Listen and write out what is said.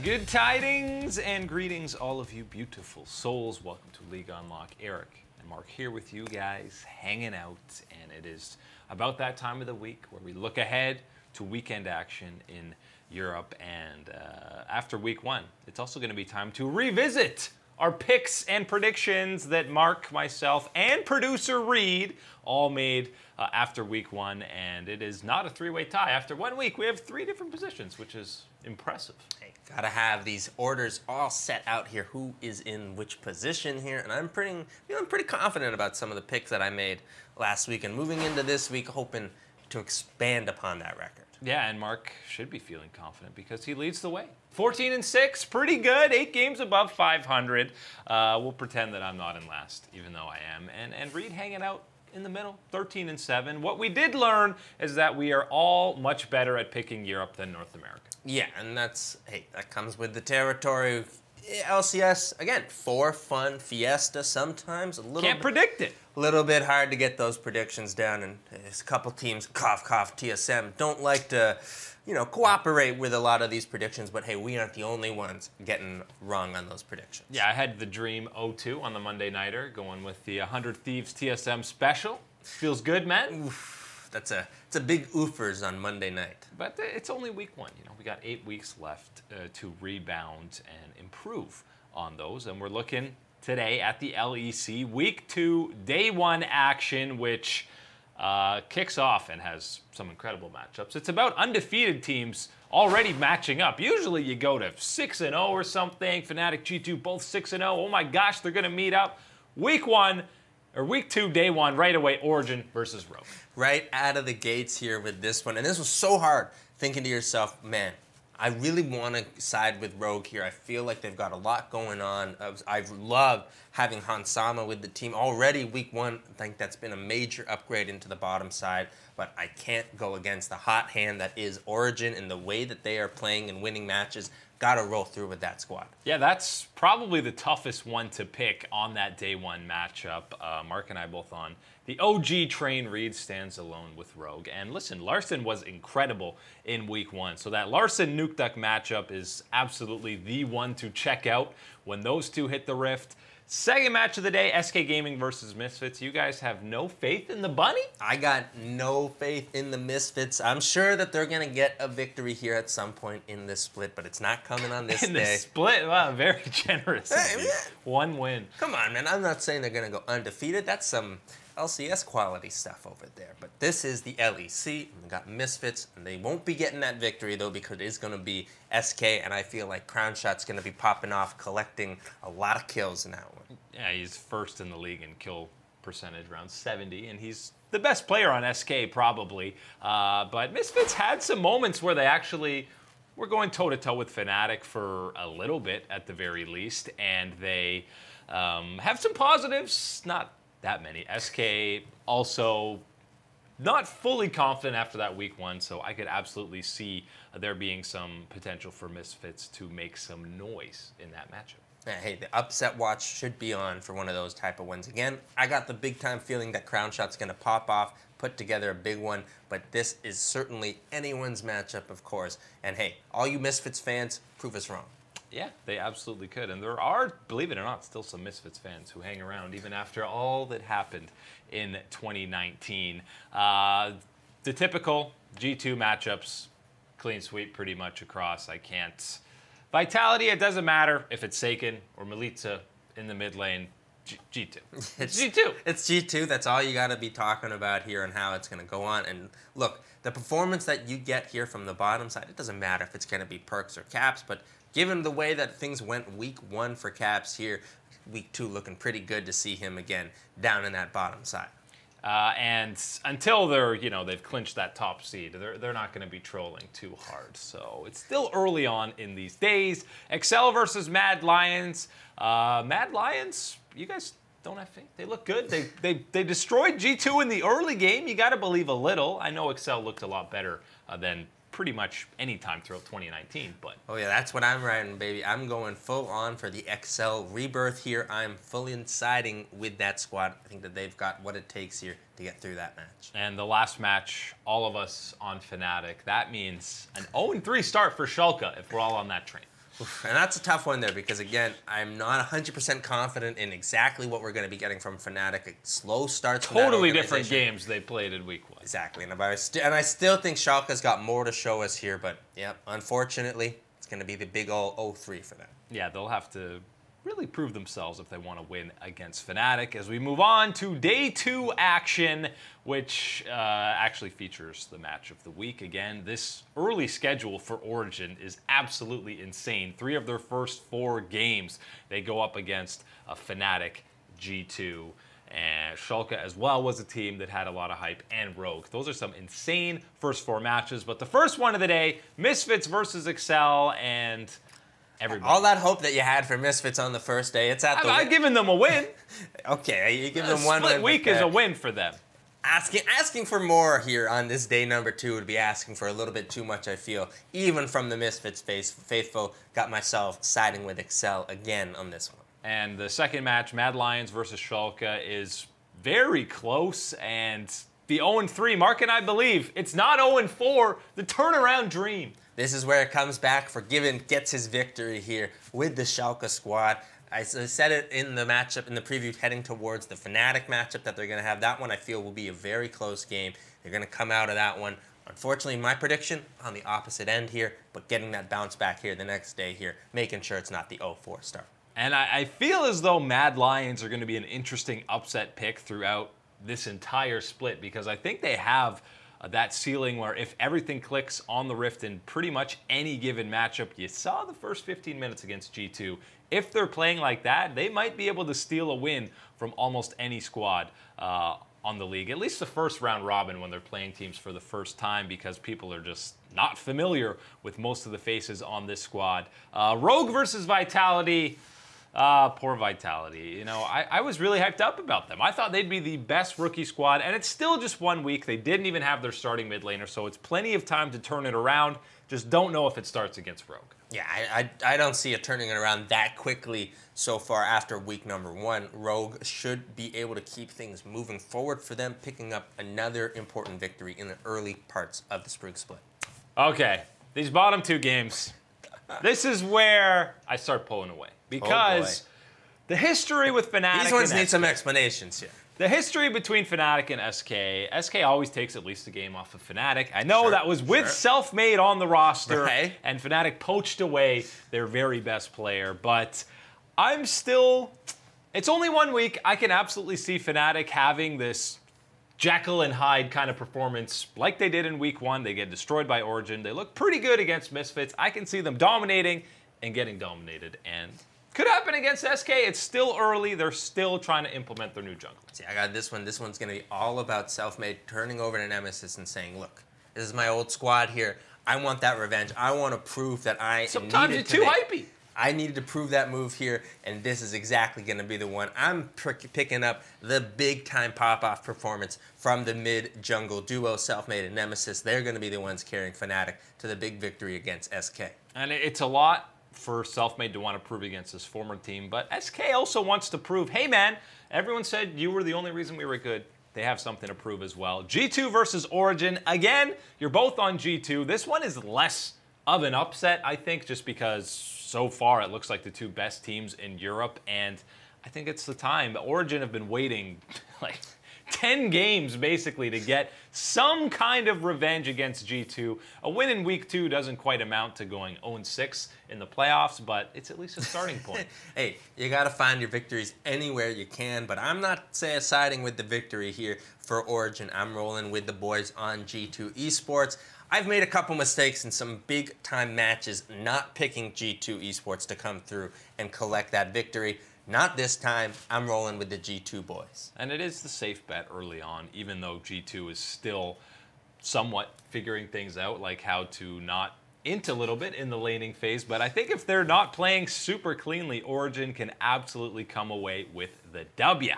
Good tidings and greetings, all of you beautiful souls. Welcome to League Unlock. Eric and Mark here with you guys, hanging out, and it is about that time of the week where we look ahead to weekend action in Europe. And after week one, it's also going to be time to revisit our picks and predictions that Mark, myself, and producer Reed all made after week one. And it is not a three-way tie. After 1 week, we have 3 different positions, which is impressive. Hey, gotta have these orders all set out here. Who is in which position here? And I'm feeling pretty confident about some of the picks that I made last week. And moving into this week, hoping to expand upon that record. Yeah, and Mark should be feeling confident because he leads the way. 14-6, pretty good. 8 games above 500. We'll pretend that I'm not in last, even though I am. And Reed hanging out in the middle, 13-7. What we did learn is that we are all much better at picking Europe than North America. Yeah, and that comes with the territory. LCS, again, for fun, fiesta sometimes. Can't predict it. A little bit hard to get those predictions down, and there's a couple teams, cough, cough, TSM, don't like to, cooperate with a lot of these predictions, but hey, we aren't the only ones getting wrong on those predictions. Yeah, I had the Dream 0-2 on the Monday Nighter, going with the 100 Thieves TSM special. Feels good, man. Oof. It's a big oofers on Monday night. But it's only week one. We got 8 weeks left to rebound and improve on those. And we're looking today at the LEC Week 2, Day 1 action, which kicks off and has some incredible matchups. It's about undefeated teams already matching up. Usually you go to 6-0 or something. Fnatic, G2, both 6-0. Oh my gosh, they're going to meet up. Week 2, Day 1, right away, Origin versus Rogue. Right out of the gates here with this one. And this was so hard, thinking to yourself, man, I really want to side with Rogue here. I feel like they've got a lot going on. I've loved having Hansama with the team. Already week 1, I think that's been a major upgrade into the bottom side. But I can't go against the hot hand that is Origin and the way that they are playing and winning matches. Got to roll through with that squad. Yeah, that's probably the toughest one to pick on that Day 1 matchup. Mark and I both on the OG train. Reed stands alone with Rogue. And listen, Larson was incredible in week 1. So that Larson Nukeduck matchup is absolutely the one to check out when those two hit the rift. Second match of the day, SK Gaming versus Misfits. You guys have no faith in the Bunny? I got no faith in the Misfits. I'm sure that they're going to get a victory here at some point in this split, but it's not coming on this day. In the split? Wow, very generous. Hey, man. 1 win. Come on, man. I'm not saying they're going to go undefeated. That's some LCS quality stuff over there. But this is the LEC. We got Misfits, and they won't be getting that victory, though, because it is going to be SK, and I feel like Crownshot's going to be popping off, collecting a lot of kills in that one. Yeah, he's first in the league in kill percentage, around 70, and he's the best player on SK, probably. But Misfits had some moments where they actually were going toe-to-toe with Fnatic for a little bit, at the very least, and they have some positives, not that many. SK also not fully confident after that week 1, so I could absolutely see there being some potential for Misfits to make some noise in that matchup. Yeah, hey, the upset watch should be on for one of those type of wins. Again, I got the big-time feeling that Crownshot's going to pop off, put together a big one, but this is certainly anyone's matchup, of course. And hey, all you Misfits fans, prove us wrong. Yeah, they absolutely could. And there are, believe it or not, still some Misfits fans who hang around even after all that happened in 2019. The typical G2 matchups, clean sweep pretty much across. I can't. Vitality, it doesn't matter if it's Seiken or Melitza in the mid lane. G2. It's G2. It's G2. That's all you got to be talking about here and how it's going to go on. And look, the performance that you get here from the bottom side, it doesn't matter if it's going to be Perkz or Caps, but given the way that things went week 1 for Caps here, week 2 looking pretty good to see him again down in that bottom side. And until they're, they've clinched that top seed, they're not going to be trolling too hard. So it's still early on in these days. Excel versus Mad Lions. Mad Lions, you guys don't have faith. They look good. They destroyed G2 in the early game. You got to believe a little. I know Excel looked a lot better than pretty much any time throughout 2019, but... Oh yeah, that's what I'm riding, baby. I'm going full on for the XL rebirth here. I'm fully siding with that squad. I think that they've got what it takes here to get through that match. And the last match, all of us on Fnatic. That means an 0-3 start for Schalke if we're all on that train. And that's a tough one there because, again, I'm not 100% confident in exactly what we're going to be getting from Fnatic. Slow starts. Totally different games they played in week 1. Exactly. And I still think Schalke's got more to show us here. But, yeah, unfortunately, it's going to be the big old 0-3 for them. Yeah, they'll have to really prove themselves if they want to win against Fnatic. As we move on to day 2 action, which actually features the match of the week. Again, this early schedule for Origen is absolutely insane. 3 of their first 4 games, they go up against Fnatic, G2, and Schalke as well was a team that had a lot of hype, and Rogue. Those are some insane first 4 matches. But the first one of the day, Misfits versus Excel, and everybody. All that hope that you had for Misfits on the first day, it's at the... I've given them a win. Okay, you give them one win. Split week is a win for them. Asking for more here on this day number 2 would be asking for a little bit too much, I feel. Even from the Misfits faithful, got myself siding with Excel again on this one. And the second match, Mad Lions versus Schalke, is very close. And the 0-3, Mark and I believe, it's not 0-4, the turnaround dream. This is where it comes back. Forgiven gets his victory here with the Schalke squad. I said it in the matchup, in the preview, heading towards the Fnatic matchup that they're going to have. That one, I feel, will be a very close game. They're going to come out of that one. Unfortunately, my prediction, on the opposite end here, but getting that bounce back here the next day here, making sure it's not the 0-4 start. And I feel as though Mad Lions are going to be an interesting upset pick throughout this entire split, because I think they have that ceiling where if everything clicks on the Rift in pretty much any given matchup, you saw the first 15 minutes against G2. If they're playing like that, they might be able to steal a win from almost any squad on the league, at least the first round robin when they're playing teams for the first time, because people are just not familiar with most of the faces on this squad. Rogue versus Vitality. Poor Vitality. You know, I was really hyped up about them. I thought they'd be the best rookie squad, and it's still just 1 week. They didn't even have their starting mid laner, so it's plenty of time to turn it around. Just don't know if it starts against Rogue. Yeah, I don't see it turning it around that quickly so far after week number 1. Rogue should be able to keep things moving forward for them, picking up another important victory in the early parts of the spring split. Okay, these bottom 2 games. This is where I start pulling away. Because the history with Fnatic... These ones need some explanations here. The history between Fnatic and SK. SK always takes at least a game off of Fnatic. I know that was with Selfmade on the roster, and Fnatic poached away their very best player. But I'm still... It's only 1 week. I can absolutely see Fnatic having this Jekyll and Hyde kind of performance like they did in week 1. They get destroyed by Origen. They look pretty good against Misfits. I can see them dominating and getting dominated. And... could happen against SK. It's still early. They're still trying to implement their new jungle. See, I got this one. This one's going to be all about Selfmade turning over to Nemesis and saying, look, this is my old squad here. I want that revenge. I want to prove that Sometimes you're too hypey. I needed to prove that move here, and this is exactly going to be the one. I'm picking up the big-time pop-off performance from the mid-jungle duo, Selfmade and Nemesis. They're going to be the ones carrying Fnatic to the big victory against SK. And it's a lot for Selfmade to want to prove against his former team, but SK also wants to prove, hey man, everyone said you were the only reason we were good. They have something to prove as well. G2 versus Origen. Again, you're both on G2. This one is less of an upset, I think, just because so far it looks like the 2 best teams in Europe, and I think it's the time. Origen have been waiting like 10 games basically to get some kind of revenge against G2. A win in week 2 doesn't quite amount to going 0-6 in the playoffs, but it's at least a starting point. Hey, you got to find your victories anywhere you can, but I'm not siding with the victory here for Origen. I'm rolling with the boys on G2 Esports. I've made a couple mistakes in some big-time matches, not picking G2 Esports to come through and collect that victory. Not this time. I'm rolling with the G2 boys. And it is the safe bet early on, even though G2 is still somewhat figuring things out, like how to not int a little bit in the laning phase. But I think if they're not playing super cleanly, Origen can absolutely come away with the W.